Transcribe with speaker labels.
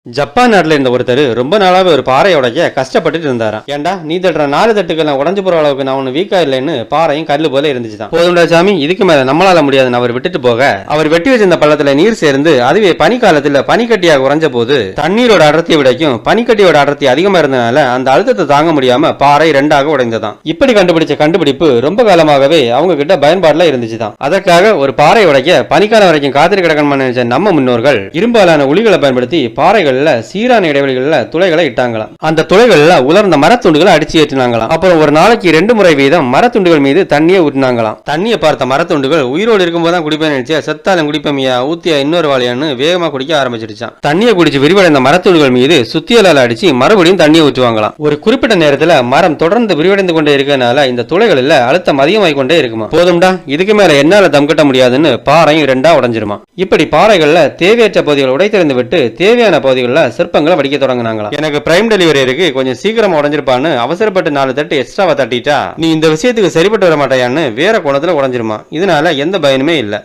Speaker 1: Japan நாட்டுல இருந்த ஒருத்தர் ரொம்ப நாளாவே ஒரு பாறையை உடைக்க கஷ்டப்பட்டுட்டு இருந்தாராம். ஏன்டா நீ தட்டுற 4 தட்டுக்கள் நான் உடஞ்சு போற அளவுக்கு நான் ஒண்ணு வீக்கா இல்லைன்னு பாறையும் கல்லு போல இருந்துச்சுதான். போதும்டா சாமி, இதுக்கு மேல நம்மளால முடியாதுன்னு அவர் விட்டுட்டு போக, அவர் வெட்டி வச்சிருந்த பள்ளத்துல நீர் சேர்ந்து அதுவே பனிக்காலத்துல பனிக்கட்டியாக உறைஞ்ச போது தண்ணீரோட அடர்த்தியை விடைக்கும் பனிக்கட்டியோட அடர்த்தி அதிகமா இருந்தனால அந்த அழுத்தத்தை தாங்க முடியாம பாறை 2ஆக உடைந்ததாம். இப்படி கண்டுபிடிச்ச கண்டுபிடிப்பு ரொம்ப காலமாகவே அவங்க கிட்ட பயன்பாடுல இருந்துச்சுதான். அதற்காக ஒரு பாறை உடைக்க பனிக்காலம் வரைக்கும் காத்திரு கிடக்கணும்னு நினைச்ச நம்ம முன்னோர்கள் இரும்பாலான உளிகளை பயன்படுத்தி பாறைகள் சீரான இடைவெளிகள்ல துளைகளை இட்டாங்களாம். அந்த துளைகள்ல உலர்ந்த மரத்துண்டுகளை அடிச்சு ஏற்றினாங்களாம். அப்புறம் ஒரு நாளைக்கு 2 முறை வீதம் மரத்துண்டுகள் மீது தண்ணியை ஊற்றினாங்களாம். தண்ணியை பார்த்த மரத்துண்டுகள் உயிரோடு இருக்கும்போது தான் குடிப்பேன் நினைச்சா செத்தாலும் குடிப்பமியா ஊத்தியா இன்னொரு வாழையான்னு வேகமா குடிக்க ஆரம்பிச்சிருச்சான். தண்ணியை குடிச்சு விரிவடைந்த மரத்துண்டுகள் மீது சுத்தியலால அடிச்சு மறுபடியும் தண்ணியை ஊற்றுவாங்களாம். ஒரு குறிப்பிட்ட நேரத்துல மரம் தொடர்ந்து விரிவடைந்து கொண்டே இருக்கனால இந்த துளைகளில் அழுத்தம் அதிகமாகி கொண்டே இருக்குமா. போதும்டா, இதுக்கு மேல என்னால தம் கட்ட முடியாதுன்னு பாறையும் 2ஆ உடைஞ்சிருமா. இப்படி பாறைகள்ல தேவையற்ற பகுதிகளை உடைத்தெறிந்து விட்டு தேவையான பகுதிகள் சிற்பங்களை வடிக்க தொடங்கினாங்களாம். எனக்கு பிரைம் டெலிவரி இருக்கு, கொஞ்சம் சீக்கிரமா உடைஞ்சிருப்பான்னு அவசரப்பட்டு 4 தட்டு எக்ஸ்ட்ராவா தட்டிட்டா நீ இந்த விஷயத்துக்கு சரிப்பட்டு வர மாட்டாயான்னு வேற கோணத்துல உடைஞ்சிருமா. இதனால எந்த பயனுமே இல்ல.